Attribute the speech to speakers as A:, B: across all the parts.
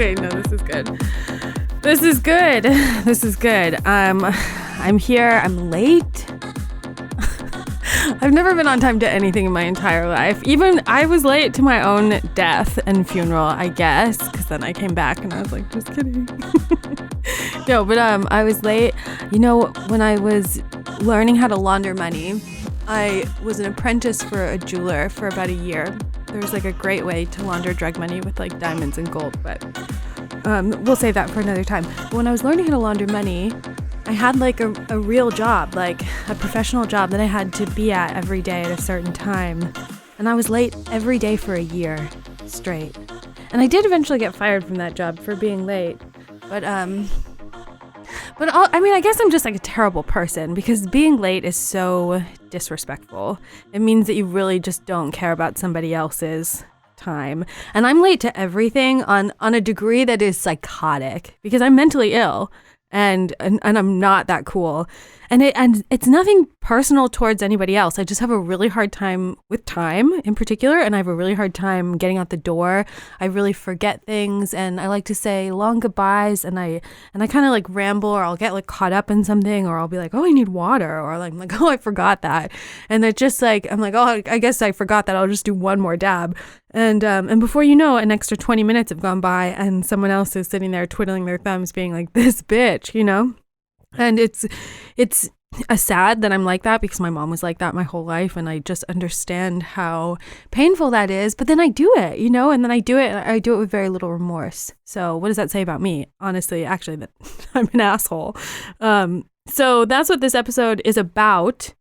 A: Okay, no, this is good. This is good. This is good. I'm here. I'm late. I've never been on time to anything in my entire life. Even I was late to my own death and funeral, I guess, because then I came back and I was like, just kidding. No, but I was late. You know, when I was learning how to launder money, I was an apprentice for a jeweler for about a year. There was like a great way to launder drug money with like diamonds and gold, but we'll save that for another time. But when I was learning how to launder money, I had like a real job, like a professional job that I had to be at every day at a certain time. And I was late every day for a year straight. And I did eventually get fired from that job for being late. But I guess I'm just like a terrible person because being late is so disrespectful. It means that you really just don't care about somebody else's time. And I'm late to everything on a degree that is psychotic because I'm mentally ill. And I'm not that cool. And it's nothing personal towards anybody else. I just have a really hard time with time in particular, and I have a really hard time getting out the door. I really forget things, and I like to say long goodbyes, and I kind of like ramble, or I'll get like caught up in something, or I'll be like, oh, I need water, or like, oh, I forgot that. And it's just like, I'm like, oh, I guess I forgot that. I'll just do one more dab. And before you know, an extra 20 minutes have gone by and someone else is sitting there twiddling their thumbs being like, this bitch, you know? And it's sad that I'm like that because my mom was like that my whole life. And I just understand how painful that is. But then I do it, you know, and then I do it with very little remorse. So what does that say about me? Honestly, actually, that I'm an asshole. So that's what this episode is about.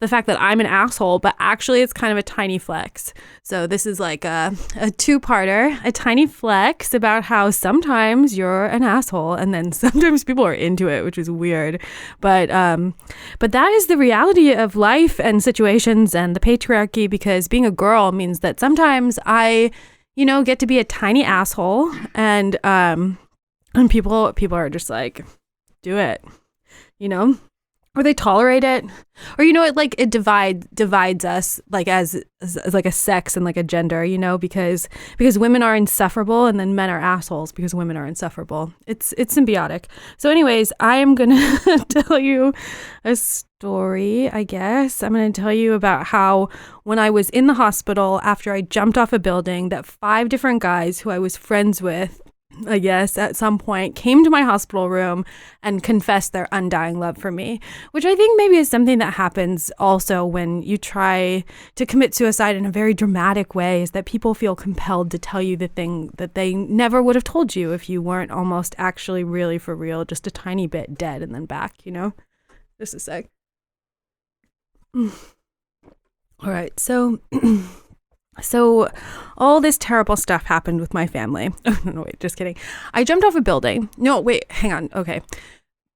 A: The fact that I'm an asshole, but actually it's kind of a tiny flex. So this is like a two-parter, a tiny flex about how sometimes you're an asshole and then sometimes people are into it, which is weird. But that is the reality of life and situations and the patriarchy, because being a girl means that sometimes I, you know, get to be a tiny asshole and people are just like, do it, you know? Or they tolerate it, or, you know, it divides us like as like a sex and like a gender, you know, because women are insufferable and then men are assholes because women are insufferable. It's symbiotic. So anyways, I am going to tell you a story, I guess. I'm going to tell you about how when I was in the hospital after I jumped off a building, that 5 different guys who I was friends with, I guess, at some point came to my hospital room and confessed their undying love for me, which I think maybe is something that happens also when you try to commit suicide in a very dramatic way, is that people feel compelled to tell you the thing that they never would have told you if you weren't almost actually really for real, just a tiny bit dead and then back, you know? Just a sec. All right, so... So all this terrible stuff happened with my family. Oh, no, wait, just kidding. I jumped off a building. No, wait, hang on. Okay,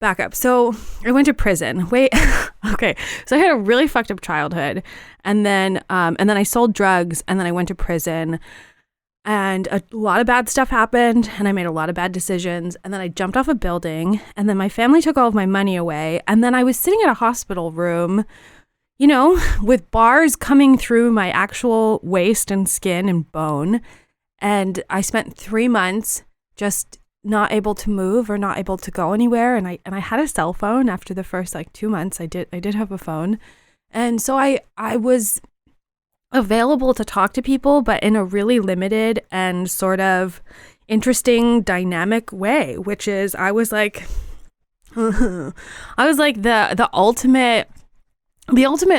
A: back up. So I went to prison. Wait, okay. So I had a really fucked up childhood, and then I sold drugs, and then I went to prison, and a lot of bad stuff happened, and I made a lot of bad decisions, and then I jumped off a building, and then my family took all of my money away, and then I was sitting in a hospital room, you know, with bars coming through my actual waist and skin and bone. And I spent 3 months just not able to move or not able to go anywhere. And I had a cell phone after the first like 2 months. I did have a phone. And so I was available to talk to people, but in a really limited and sort of interesting dynamic way, which is I was like the ultimate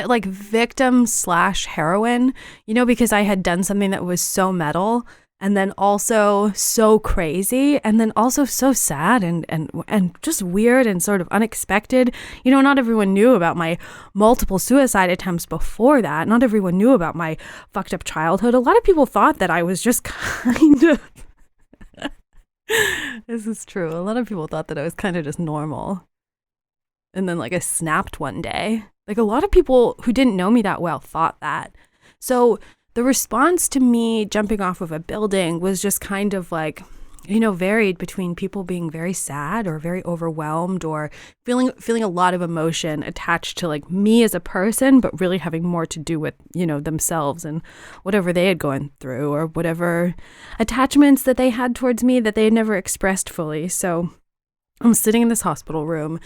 A: like victim / heroine, you know, because I had done something that was so metal and then also so crazy and then also so sad and just weird and sort of unexpected. You know, not everyone knew about my multiple suicide attempts before that. Not everyone knew about my fucked up childhood. A lot of people thought that I was just kind of this is true. A lot of people thought that I was kind of just normal. And then like I snapped one day. Like a lot of people who didn't know me that well thought that. So the response to me jumping off of a building was just kind of like varied between people being very sad or very overwhelmed or feeling a lot of emotion attached to like me as a person, but really having more to do with, themselves and whatever they had gone through or whatever attachments that they had towards me that they had never expressed fully. So I'm sitting in this hospital room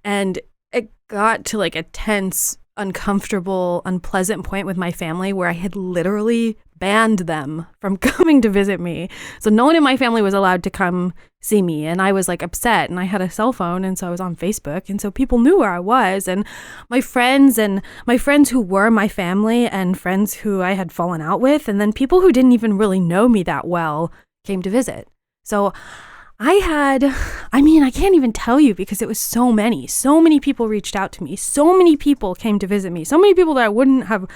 A: and it got to like a tense, uncomfortable, unpleasant point with my family where I had literally banned them from coming to visit me. So no one in my family was allowed to come see me. And I was like upset, and I had a cell phone. And so I was on Facebook. And so people knew where I was, and my friends who were my family and friends who I had fallen out with. And then people who didn't even really know me that well came to visit. So I can't even tell you because it was so many people reached out to me. So many people came to visit me. So many people that I wouldn't have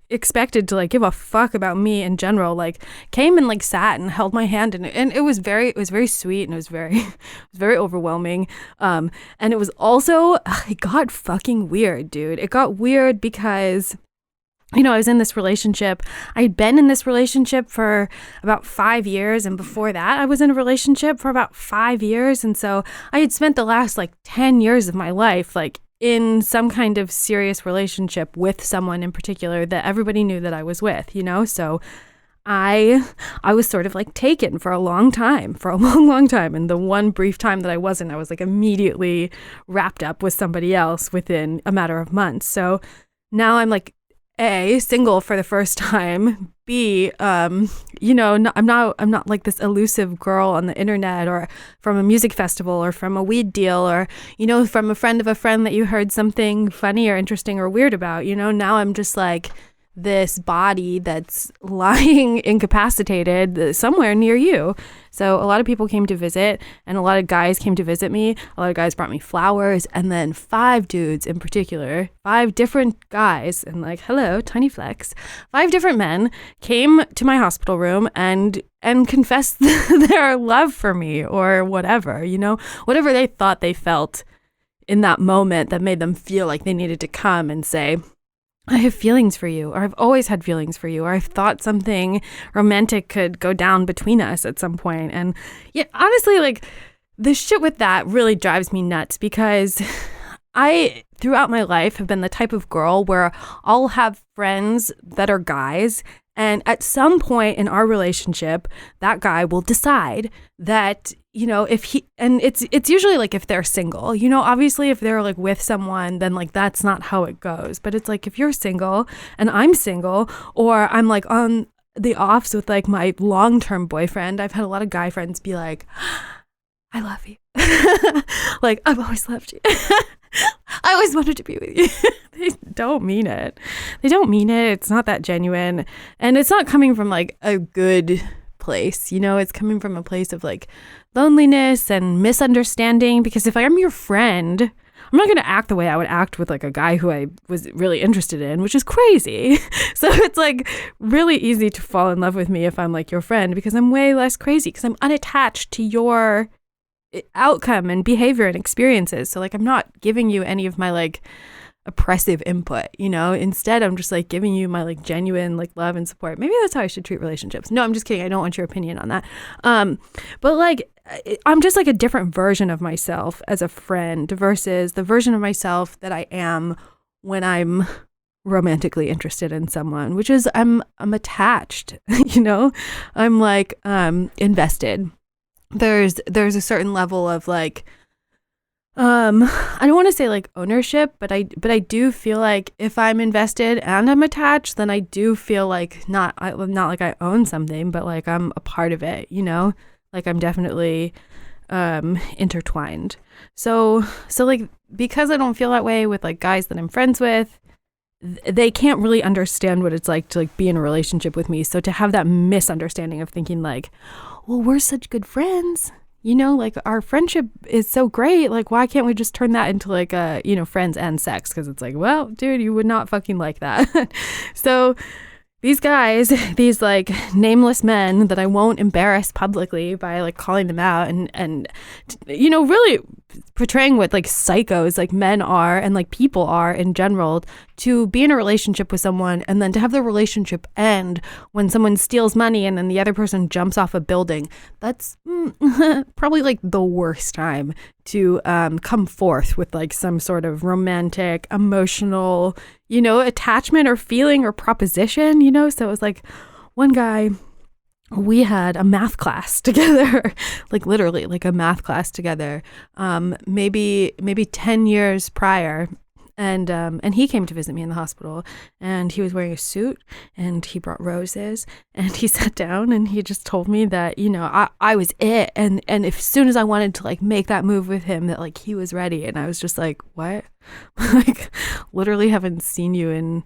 A: expected to like give a fuck about me in general, like came and like sat and held my hand, and it was very sweet, and it was very overwhelming. And it was also, it got fucking weird, dude. It got weird because I was in this relationship. I'd been in this relationship for about 5 years. And before that, I was in a relationship for about 5 years. And so I had spent the last like 10 years of my life, like in some kind of serious relationship with someone in particular that everybody knew that I was with, So I was sort of like taken for a long time. And the one brief time that I wasn't, I was like immediately wrapped up with somebody else within a matter of months. So now I'm like, A, single for the first time. B, I'm not like this elusive girl on the internet or from a music festival or from a weed deal or, from a friend of a friend that you heard something funny or interesting or weird about. Now I'm just like this body that's lying incapacitated somewhere near you. So a lot of people came to visit, and a lot of guys came to visit me. A lot of guys brought me flowers, and then 5 dudes in particular, 5 different guys, and like, hello, Tiny Flex, 5 different men came to my hospital room and confessed their love for me or whatever, whatever they thought they felt in that moment that made them feel like they needed to come and say, I have feelings for you, or I've always had feelings for you, or I've thought something romantic could go down between us at some point. And yeah, honestly, like the shit with that really drives me nuts because I, throughout my life, have been the type of girl where I'll have friends that are guys, and at some point in our relationship, that guy will decide that, if he, and it's usually like if they're single, obviously if they're like with someone, then like that's not how it goes. But it's like if you're single and I'm single, or I'm like on the offs with like my long-term boyfriend, I've had a lot of guy friends be like, I love you. Like, I've always loved you. I always wanted to be with you. They don't mean it. It's not that genuine. And it's not coming from like a good place, it's coming from a place of like loneliness and misunderstanding. Because if I'm your friend, I'm not going to act the way I would act with like a guy who I was really interested in, which is crazy. So it's like really easy to fall in love with me if I'm like your friend, because I'm way less crazy, because I'm unattached to your outcome and behavior and experiences. So like I'm not giving you any of my like oppressive input, instead I'm just like giving you my like genuine like love and support. Maybe that's how I should treat relationships. No, I'm just kidding. I don't want your opinion on that. But like I'm just like a different version of myself as a friend versus the version of myself that I am when I'm romantically interested in someone, which is I'm attached, I'm like invested. There's a certain level of like I don't want to say like ownership, but I do feel like if I'm invested and I'm attached, then I do feel like not like I own something, but like I'm a part of it, like I'm definitely intertwined. So like because I don't feel that way with like guys that I'm friends with, they can't really understand what it's like to like be in a relationship with me. So to have that misunderstanding of thinking like, well, we're such good friends, like our friendship is so great. Like, why can't we just turn that into like a, friends and sex? Because it's like, well, dude, you would not fucking like that. So these guys, these like nameless men that I won't embarrass publicly by like calling them out and really portraying what like psychos like men are and like people are in general, to be in a relationship with someone and then to have the relationship end when someone steals money and then the other person jumps off a building, that's probably like the worst time to come forth with like some sort of romantic, emotional, attachment or feeling or proposition, So it was like one guy, we had a math class together, like literally like a math class together, maybe 10 years prior. And he came to visit me in the hospital, and he was wearing a suit, and he brought roses, and he sat down and he just told me that, I was it. And as soon as I wanted to like make that move with him, that like he was ready. And I was just like, what? Like literally haven't seen you in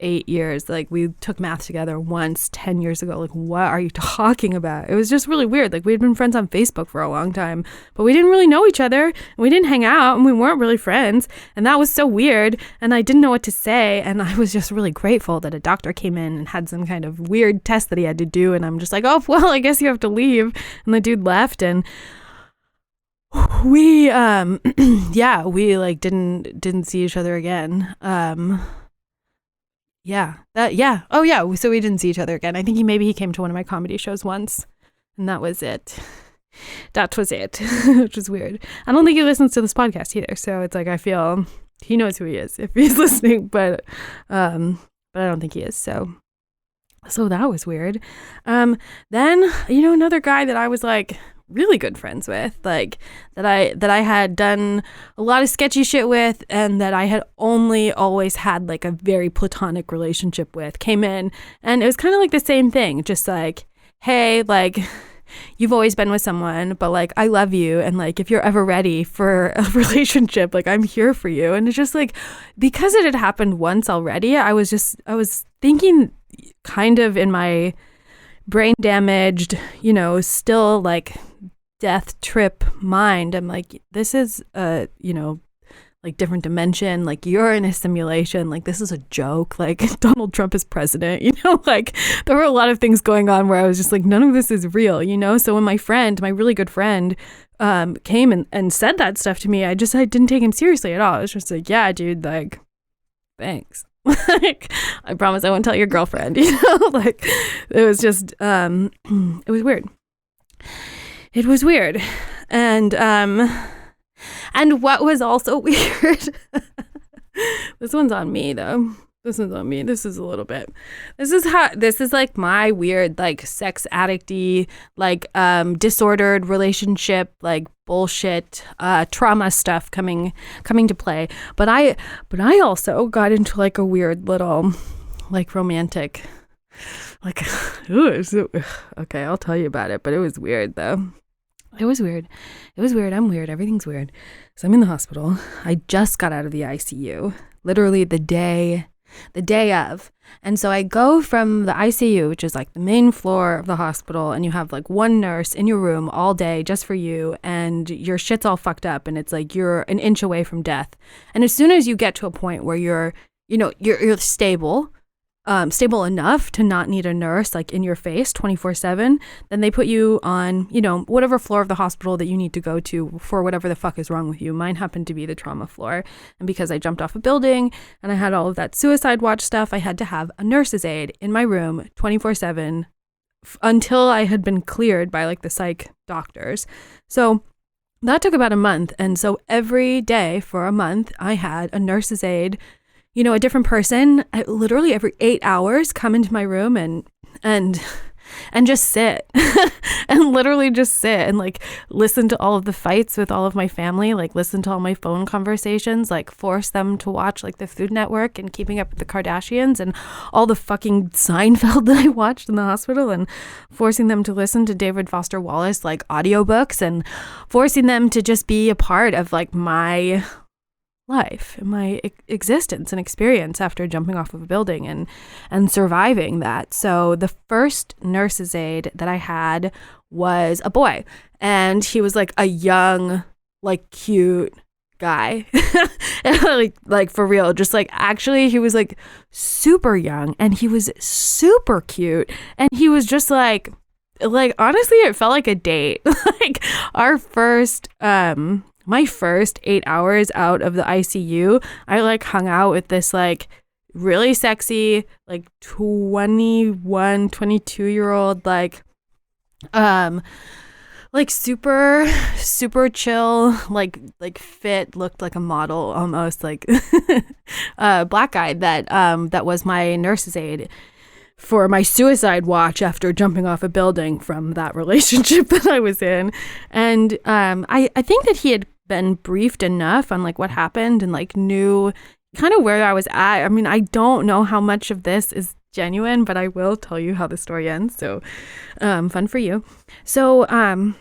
A: 8 years. Like we took math together once 10 years ago. Like, what are you talking about? It was just really weird. Like we had been friends on Facebook for a long time, but we didn't really know each other, and we didn't hang out, and we weren't really friends. And that was so weird. And I didn't know what to say. And I was just really grateful that a doctor came in and had some kind of weird test that he had to do. And I'm just like, oh, well, I guess you have to leave. And the dude left, and we, we like didn't see each other again. So we didn't see each other again. I think he came to one of my comedy shows once, and that was it. Which is weird. I don't think he listens to this podcast either, so it's like I feel he knows who he is if he's listening, but I don't think he is. So that was weird. Then another guy that I was like really good friends with, like that I had done a lot of sketchy shit with, and that I had only always had like a very platonic relationship with, came in, and it was kind of like the same thing, just like, hey, like you've always been with someone, but like I love you, and like if you're ever ready for a relationship, like I'm here for you. And it's just like, because it had happened once already, I was thinking kind of in my brain damaged, still like death trip mind. I'm like, this is like different dimension. Like you're in a simulation. Like this is a joke. Like Donald Trump is president, like there were a lot of things going on where I was just like, none of this is real, So when my really good friend, came and said that stuff to me, I didn't take him seriously at all. I was just like, yeah, dude, like, thanks. Like I promise I won't tell your girlfriend, like it was just it was weird. And what was also weird, this one's on me though. This is on me. This is a little bit. This is like my weird, like sex addicty, like disordered relationship, like bullshit, trauma stuff coming to play. But I also got into like a weird little, like romantic, like, okay, I'll tell you about it. But it was weird though. It was weird. I'm weird. Everything's weird. So I'm in the hospital. I just got out of the ICU, literally the day of. And so I go from the ICU, which is like the main floor of the hospital, and you have like one nurse in your room all day just for you, and your shit's all fucked up, and it's like you're an inch away from death. And as soon as you get to a point where you're stable, stable enough to not need a nurse like in your face 24/7, then they put you on, whatever floor of the hospital that you need to go to for whatever the fuck is wrong with you. Mine happened to be the trauma floor. And because I jumped off a building and I had all of that suicide watch stuff, I had to have a nurse's aide in my room 24/7 until I had been cleared by like the psych doctors. So that took about a month. And so every day for a month, I had a nurse's aide, a different person, literally every 8 hours come into my room and just sit and literally just sit and like listen to all of the fights with all of my family, like listen to all my phone conversations, like force them to watch like the Food Network and Keeping Up with the Kardashians and all the fucking Seinfeld that I watched in the hospital, and forcing them to listen to David Foster Wallace like audiobooks, and forcing them to just be a part of like my life and my existence and experience after jumping off of a building and surviving that. So the first nurse's aide that I had was a boy, and he was like a young, like cute guy. like for real, just like actually he was like super young, and he was super cute, and he was just like honestly it felt like a date. Like our first my first 8 hours out of the ICU, I like hung out with this like really sexy, like 21, 22-year-old, like super chill, like fit, looked like a model almost, like black guy that was my nurse's aide for my suicide watch after jumping off a building from that relationship that I was in. And I think that he had been briefed enough on like what happened and like knew kind of where I was at. I mean, I don't know how much of this is genuine, but I will tell you how the story ends. So fun for you. So I'm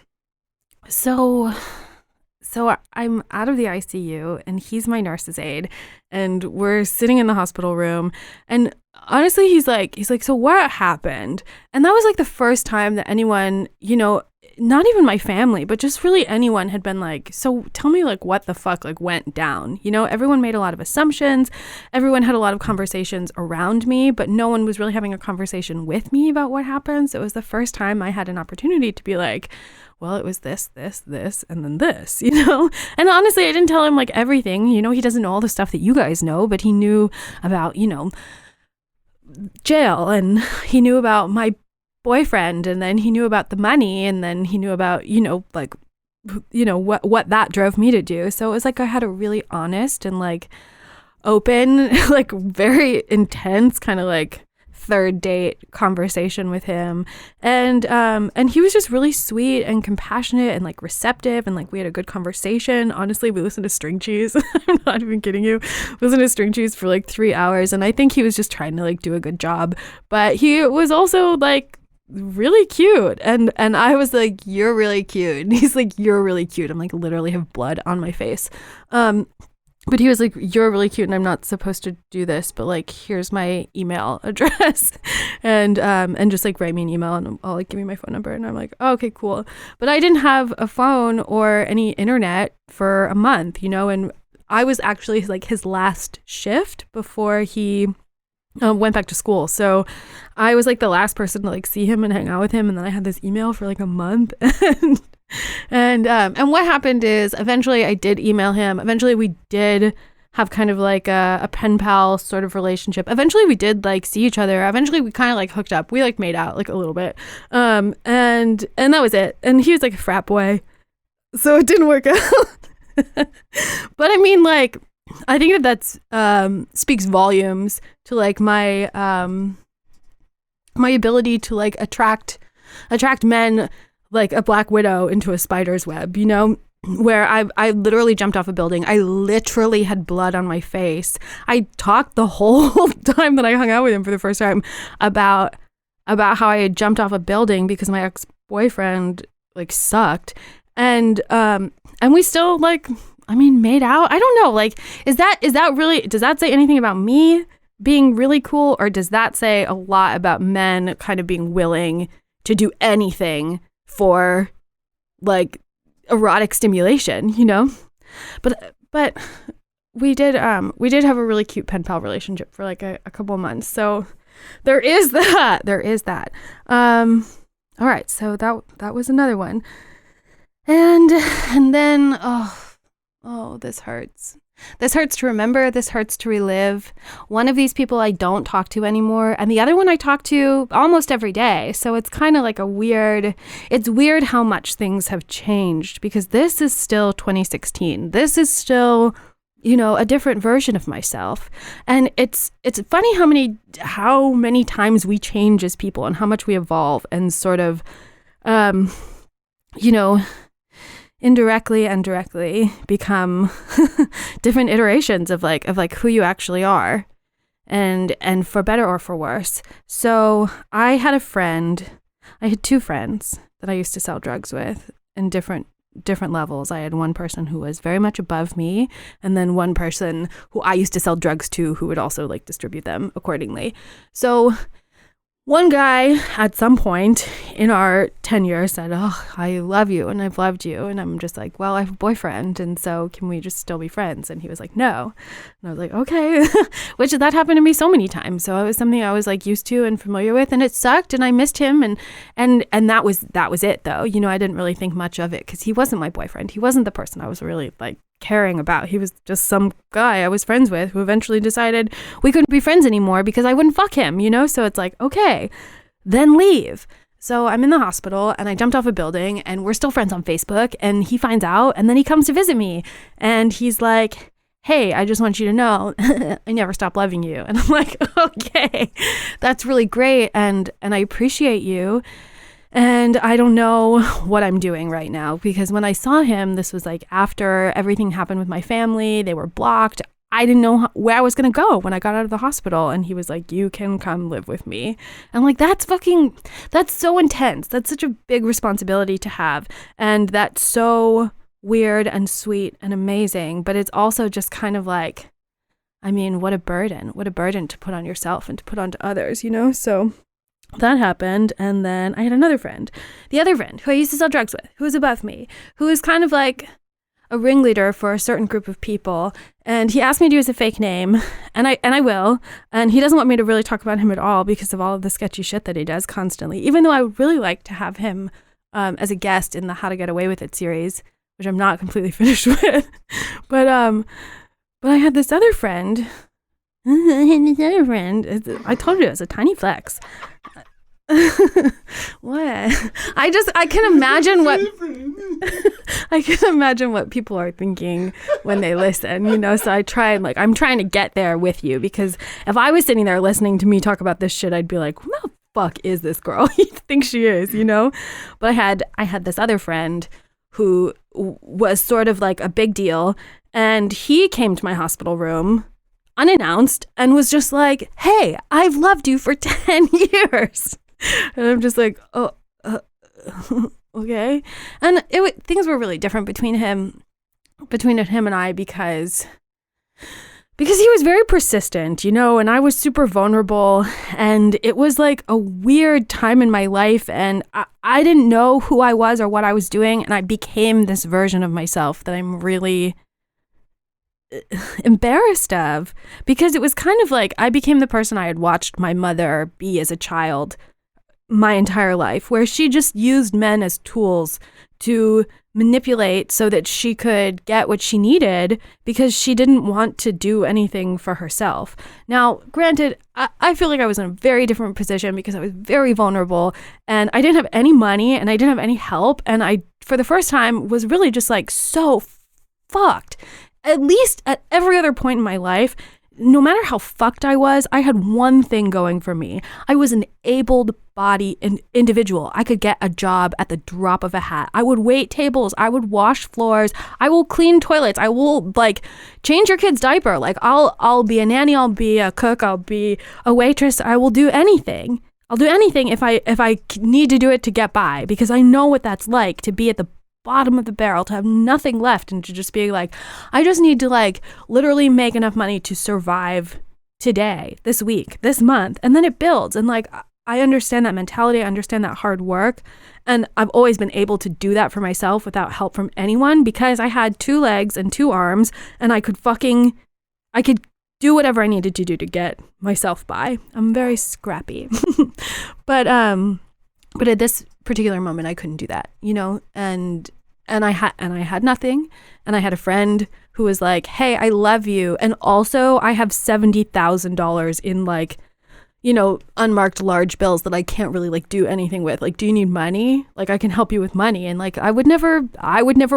A: out of the ICU and he's my nurse's aide and we're sitting in the hospital room, and honestly he's like, so what happened? And that was like the first time that anyone, not even my family, but just really anyone had been like, so tell me like what the fuck like went down. Everyone made a lot of assumptions. Everyone had a lot of conversations around me, but no one was really having a conversation with me about what happened. So it was the first time I had an opportunity to be like, well, it was this, and then this, And honestly, I didn't tell him like everything. He doesn't know all the stuff that you guys know, but he knew about, jail, and he knew about my boyfriend, and then he knew about the money, and then he knew about, what that drove me to do. So it was like I had a really honest and like open, like very intense kind of like third date conversation with him, and he was just really sweet and compassionate and like receptive, and like we had a good conversation. Honestly, we listened to String Cheese. I'm not even kidding you. We listened to String Cheese for like 3 hours, and I think he was just trying to like do a good job, but he was also like really cute, and I was like, you're really cute, and he's like, you're really cute. I'm like literally have blood on my face. But he was like, you're really cute, and I'm not supposed to do this, but like, here's my email address, and just like write me an email, and I'll like give you my phone number. And I'm like, oh, okay, cool. But I didn't have a phone or any internet for a month, and I was actually like his last shift before he went back to school. So I was like the last person to like see him and hang out with him, and then I had this email for like a month. And what happened is eventually I did email him. Eventually we did have kind of like a pen pal sort of relationship. Eventually we did like see each other. Eventually we kind of like hooked up. We like made out like a little bit. And that was it. And he was like a frat boy, so it didn't work out. But I mean, like, I think that's speaks volumes to like my my ability to like attract men like a black widow into a spider's web, where I literally jumped off a building. I literally had blood on my face. I talked the whole time that I hung out with him for the first time about how I had jumped off a building because my ex-boyfriend like sucked. And we still like, I mean, made out. I don't know. Like, is that really, does that say anything about me being really cool? Or does that say a lot about men kind of being willing to do anything for like erotic stimulation, but we did have a really cute pen pal relationship for like a couple of months. So there is that. All right. So that was another one. And then, oh, this hurts. This hurts to remember. This hurts to relive. One of these people I don't talk to anymore, and the other one I talk to almost every day. So it's kind of like it's weird how much things have changed, because this is still 2016. This is still, a different version of myself. And it's funny how many times we change as people and how much we evolve and sort of, indirectly and directly become different iterations of who you actually are, and for better or for worse. So I had two friends that I used to sell drugs with in different levels. I had one person who was very much above me, and then one person who I used to sell drugs to who would also like distribute them accordingly. So one guy at some point in our tenure said, "Oh, I love you and I've loved you." And I'm just like, "Well, I have a boyfriend, and so can we just still be friends?" And he was like, "No." And I was like, "Okay," which that happened to me so many times. So it was something I was like used to and familiar with, and it sucked, and I missed him, and that was it though. I didn't really think much of it because he wasn't my boyfriend. He wasn't the person I was really like caring about. He was just some guy I was friends with who eventually decided we couldn't be friends anymore because I wouldn't fuck him, you know? So it's like, okay, then leave. So I'm in the hospital and I jumped off a building and we're still friends on Facebook, and he finds out and then he comes to visit me and he's like, hey, I just want you to know I never stopped loving you. And I'm like, okay, that's really great. And I appreciate you. And I don't know what I'm doing right now, because when I saw him, this was like after everything happened with my family, they were blocked. I didn't know where I was going to go when I got out of the hospital. And he was like, you can come live with me. And I'm like, that's so intense. That's such a big responsibility to have. And that's so weird and sweet and amazing. But it's also just kind of like, I mean, what a burden to put on yourself and to put onto others, you know? So that happened. And then I had another friend, the other friend who I used to sell drugs with, who was above me, who was kind of like a ringleader for a certain group of people. And he asked me to use a fake name, and I will. And he doesn't want me to really talk about him at all because of all of the sketchy shit that he does constantly, even though I would really like to have him as a guest in the How to Get Away With It series, which I'm not completely finished with. But I had this other friend. I told you it was a tiny flex. What? I can imagine what people are thinking when they listen, you know? So I'm trying to get there with you, because if I was sitting there listening to me talk about this shit, I'd be like, who the fuck is this girl? You think she is, you know? But I had this other friend who was sort of like a big deal, and he came to my hospital room unannounced and was just like, hey, I've loved you for 10 years. And I'm just like, oh, okay. And things were really different between him and I, because he was very persistent, you know, and I was super vulnerable, and it was like a weird time in my life, and I didn't know who I was or what I was doing, and I became this version of myself that I'm really embarrassed of, because it was kind of like I became the person I had watched my mother be as a child my entire life, where she just used men as tools to manipulate so that she could get what she needed, because she didn't want to do anything for herself. Now, granted, I feel like I was in a very different position because I was very vulnerable, and I didn't have any money, and I didn't have any help, and I, for the first time, was really just like so fucked. At least at every other point in my life, no matter how fucked I was, I had one thing going for me. I was an able-bodied individual. I could get a job at the drop of a hat. I would wait tables. I would wash floors. I will clean toilets. I will like change your kid's diaper. Like I'll be a nanny. I'll be a cook. I'll be a waitress. I will do anything. I'll do anything if I need to do it to get by, because I know what that's like to be at the bottom of the barrel, to have nothing left, and to just be like, I just need to like literally make enough money to survive today, this week, this month, and then it builds. And like, I understand that mentality. I understand that hard work, and I've always been able to do that for myself without help from anyone, because I had 2 legs and 2 arms, and I could do whatever I needed to do to get myself by. I'm very scrappy. But at this particular moment, I couldn't do that, you know, and I had nothing. And I had a friend who was like, hey, I love you. And also I have $70,000 in like, you know, unmarked large bills that I can't really like do anything with. Like, do you need money? Like, I can help you with money. And like, I would never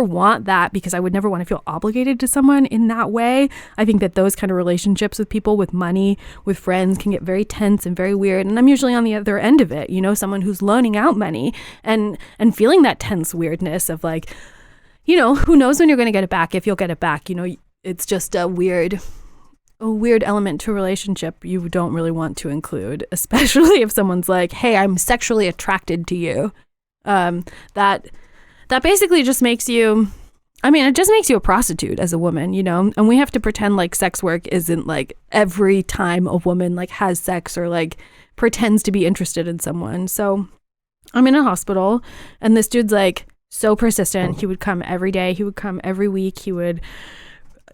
A: want that, because I would never want to feel obligated to someone in that way. I think that those kind of relationships with people, with money, with friends, can get very tense and very weird. And I'm usually on the other end of it, you know, someone who's loaning out money and feeling that tense weirdness of like, you know, who knows when you're going to get it back, if you'll get it back. You know, it's just a weird element to a relationship you don't really want to include, especially if someone's like, hey, I'm sexually attracted to you. That basically just makes you, I mean, it just makes you a prostitute as a woman, you know? And we have to pretend like sex work isn't like every time a woman like has sex or like pretends to be interested in someone. So I'm in a hospital, and this dude's like so persistent. He would come every day. He would come every week. He would,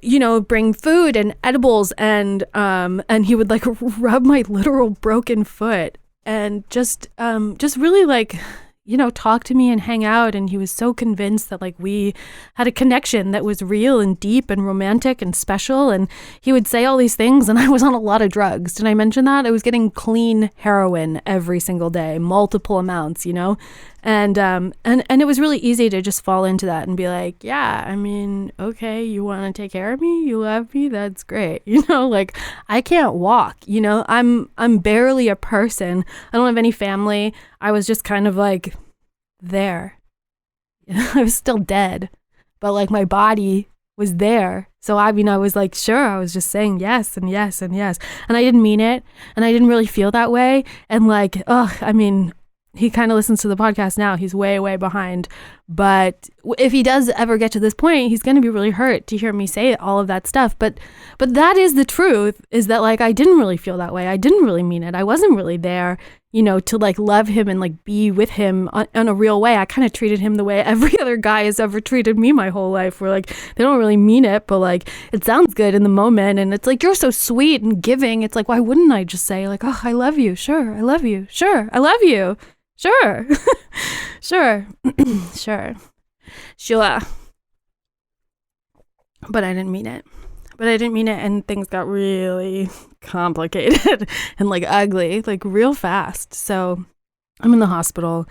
A: you know, bring food and edibles, and he would like rub my literal broken foot, and just really like, talk to me and hang out. And he was so convinced that like we had a connection that was real and deep and romantic and special. And he would say all these things. And I was on a lot of drugs. Did I mention that? I was getting clean heroin every single day, multiple amounts, And it was really easy to just fall into that and be like, yeah, I mean, okay, you want to take care of me? You love me? That's great. Like I can't walk, I'm barely a person. I don't have any family. I was just kind of like there. I was still dead, but like my body was there. So I was like, sure, I was just saying yes and yes and yes. And I didn't mean it. And I didn't really feel that way. And like, he kind of listens to the podcast now. He's way, way behind. But if he does ever get to this point, he's going to be really hurt to hear me say all of that stuff. But that is the truth, is that like I didn't really feel that way. I didn't really mean it. I wasn't really there, to like love him and like be with him on a real way. I kind of treated him the way every other guy has ever treated me my whole life, where like they don't really mean it, but like it sounds good in the moment. And it's like, you're so sweet and giving. It's like, why wouldn't I just say like, oh, I love you. Sure. I love you. Sure. I love you. Sure. Sure. Sure. But I didn't mean it. And things got really complicated and like ugly, like real fast. So I'm in the hospital.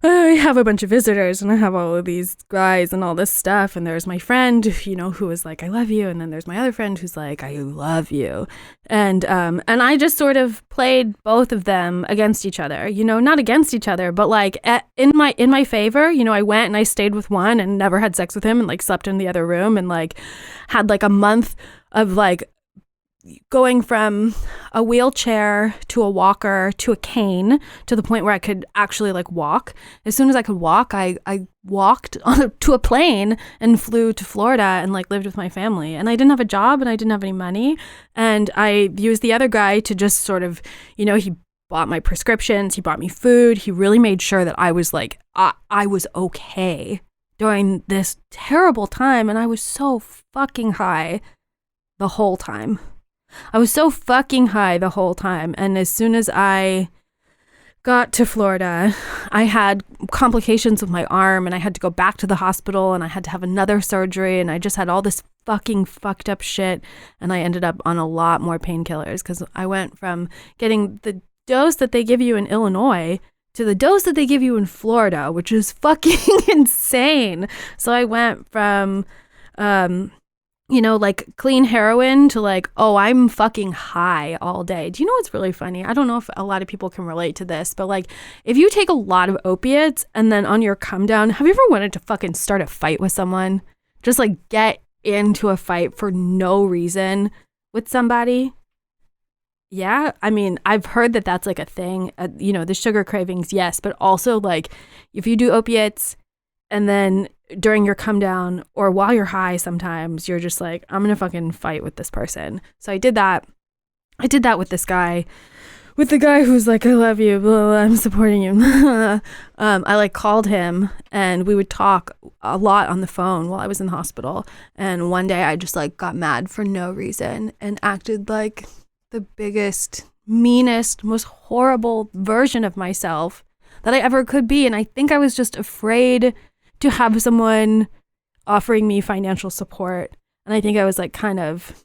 A: I have a bunch of visitors and I have all of these guys and all this stuff. And there's my friend, who was like, I love you. And then there's my other friend who's like, I love you. And I just sort of played both of them against each other, not against each other, but like in my favor. I went and I stayed with one and never had sex with him and like slept in the other room and like had like a month of like going from a wheelchair to a walker to a cane to the point where I could actually like walk. As soon as I could walk, I walked to a plane and flew to Florida and like lived with my family. And I didn't have a job and I didn't have any money. And I used the other guy to just sort of, he bought my prescriptions, he bought me food. He really made sure that I was like, I was okay during this terrible time. And I was so fucking high the whole time. I was so fucking high the whole time. And as soon as I got to Florida, I had complications with my arm and I had to go back to the hospital and I had to have another surgery and I just had all this fucking fucked up shit. And I ended up on a lot more painkillers because I went from getting the dose that they give you in Illinois to the dose that they give you in Florida, which is fucking insane. So I went from, like clean heroin to like, oh, I'm fucking high all day. Do you know what's really funny? I don't know if a lot of people can relate to this, but like if you take a lot of opiates and then on your come down, have you ever wanted to fucking start a fight with someone? Just like get into a fight for no reason with somebody? Yeah, I mean, I've heard that that's like a thing, the sugar cravings, yes, but also like if you do opiates and then during your come down or while you're high, sometimes you're just like, I'm going to fucking fight with this person. So I did that. I did that with this guy, with the guy who's like, I love you, blah, blah, blah, I'm supporting you. I like called him and we would talk a lot on the phone while I was in the hospital. And one day I just like got mad for no reason and acted like the biggest, meanest, most horrible version of myself that I ever could be. And I think I was just afraid to have someone offering me financial support. And I think I was like kind of,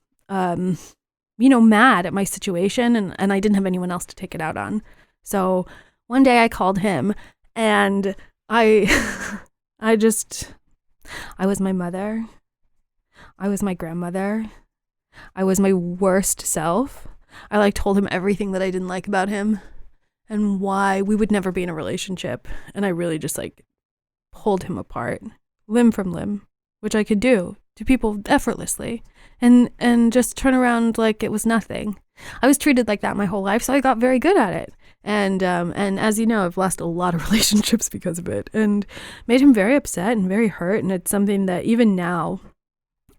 A: mad at my situation and I didn't have anyone else to take it out on. So one day I called him and I was my mother. I was my grandmother. I was my worst self. I like told him everything that I didn't like about him and why we would never be in a relationship. And I really just like pulled him apart, limb from limb, which I could do to people effortlessly and just turn around like it was nothing. I was treated like that my whole life, so I got very good at it. And as you know, I've lost a lot of relationships because of it and made him very upset and very hurt. And it's something that even now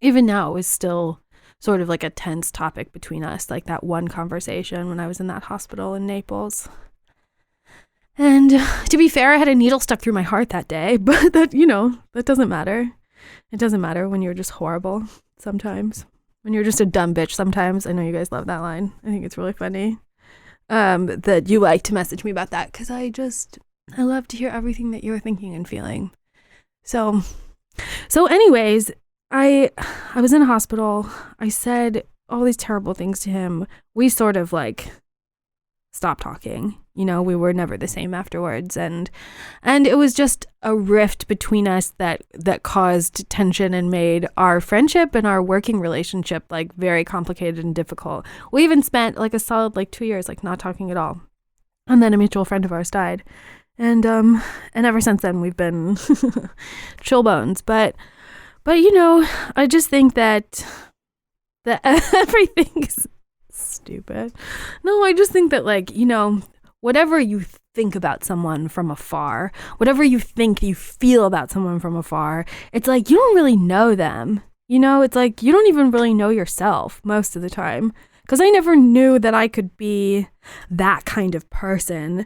A: is still sort of like a tense topic between us, like that one conversation when I was in that hospital in Naples. And to be fair, I had a needle stuck through my heart that day, but that doesn't matter. It doesn't matter when you're just horrible sometimes. When you're just a dumb bitch sometimes. I know you guys love that line. I think it's really funny that you like to message me about that because I just I love to hear everything that you're thinking and feeling. So anyways, I was in a hospital. I said all these terrible things to him. We sort of like stopped talking. You know, we were never the same afterwards, and it was just a rift between us that caused tension and made our friendship and our working relationship like very complicated and difficult. We even spent like a solid like 2 years like not talking at all. And then a mutual friend of ours died. And ever since then we've been chill bones. But you know, I just think that everything is stupid. No, I just think that like, you know, whatever you think about someone from afar, whatever you think you feel about someone from afar, it's like you don't really know them. You know, it's like you don't even really know yourself most of the time. Because I never knew that I could be that kind of person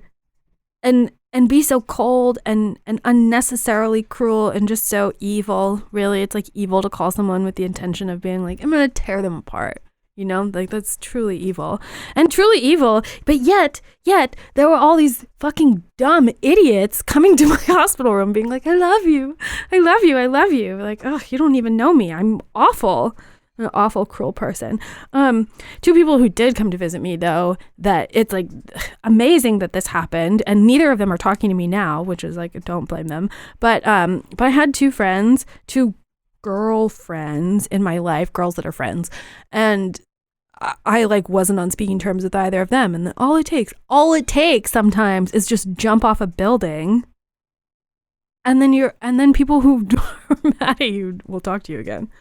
A: and be so cold and unnecessarily cruel and just so evil. Really, it's like evil to call someone with the intention of being like, I'm going to tear them apart. You know, like that's truly evil. And truly evil, but yet there were all these fucking dumb idiots coming to my hospital room being like, I love you. I love you. I love you. Like, oh, you don't even know me. I'm awful. An awful, cruel person. Two people who did come to visit me, though, that it's like amazing that this happened, and neither of them are talking to me now, which is like, don't blame them. But I had two girlfriends in my life, girls that are friends, and I like wasn't on speaking terms with either of them. And then all it takes sometimes is just jump off a building, and then people who are mad at you will talk to you again.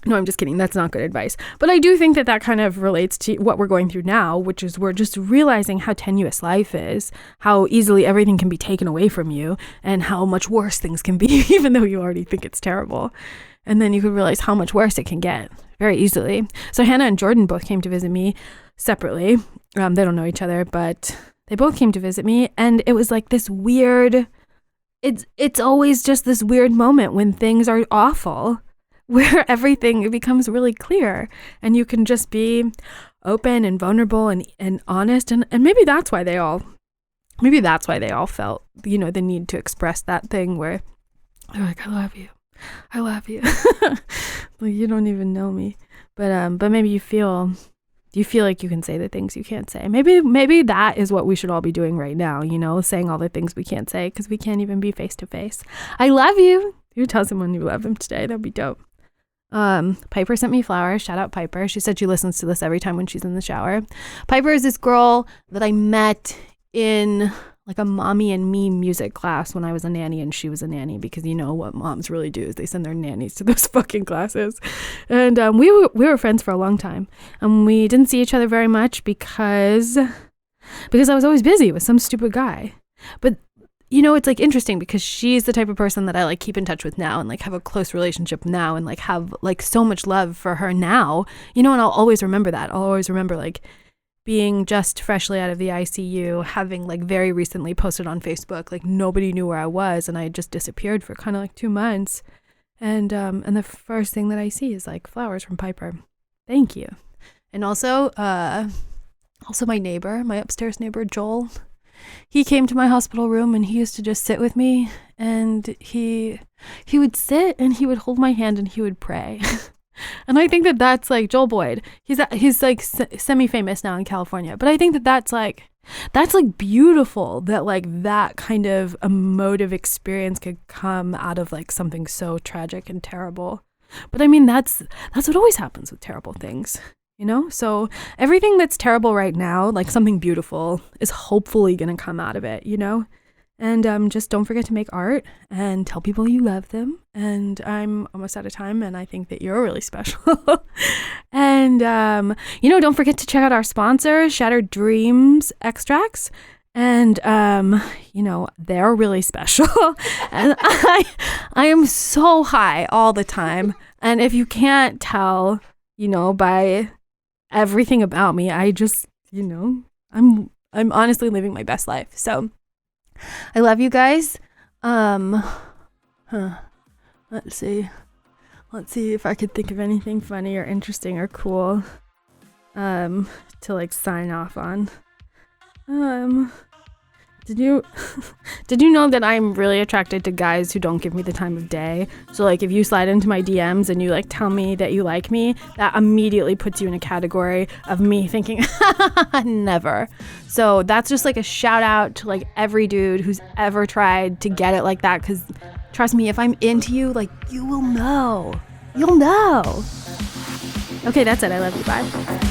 A: No, I'm just kidding. That's not good advice. But I do think that kind of relates to what we're going through now, which is we're just realizing how tenuous life is, how easily everything can be taken away from you, and how much worse things can be, even though you already think it's terrible. And then you could realize how much worse it can get very easily. So Hannah and Jordan both came to visit me separately. They don't know each other, but they both came to visit me. And it was like this weird, it's always just this weird moment when things are awful, where everything becomes really clear and you can just be open and vulnerable and honest. And maybe that's why they all felt, you know, the need to express that thing where they're like, I love you. Like, you don't even know me. But maybe you feel like you can say the things you can't say. Maybe that is what we should all be doing right now, you know, saying all the things we can't say because we can't even be face to face. I love you. You tell someone you love them today. That'd be dope. Piper sent me flowers. Shout out Piper. She said she listens to this every time when she's in the shower. Piper is this girl that I met in like a mommy and me music class when I was a nanny and she was a nanny, because you know what moms really do is they send their nannies to those fucking classes. And we were friends for a long time, and we didn't see each other very much because I was always busy with some stupid guy. But you know, it's like interesting because she's the type of person that I like keep in touch with now and like have a close relationship now and like have like so much love for her now, you know, and I'll always remember that. I'll always remember like being just freshly out of the ICU, having like very recently posted on Facebook, like nobody knew where I was and I had just disappeared for kind of like 2 months. And the first thing that I see is like flowers from Piper. Thank you. And also my neighbor, my upstairs neighbor, Joel, he came to my hospital room and he used to just sit with me, and he would sit and he would hold my hand and he would pray. And I think that that's like Joel Boyd. He's like semi-famous now in California, but I think that that's like beautiful that like that kind of emotive experience could come out of like something so tragic and terrible. But I mean, that's what always happens with terrible things. You know, so everything that's terrible right now, like something beautiful is hopefully going to come out of it, you know, and just don't forget to make art and tell people you love them. And I'm almost out of time, and I think that you're really special. And, you know, don't forget to check out our sponsor, Shattered Dreams Extracts. And, you know, they're really special. And I am so high all the time. And if you can't tell, you know, by everything about me, I just, you know, I'm honestly living my best life. So I love you guys. Let's see if I could think of anything funny or interesting or cool to like sign off on. Did you know that I'm really attracted to guys who don't give me the time of day? So like if you slide into my DMs and you like tell me that you like me, that immediately puts you in a category of me thinking never. So that's just like a shout out to like every dude who's ever tried to get it like that, because trust me, if I'm into you, like you will know. You'll know. Okay, that's it. I love you. Bye.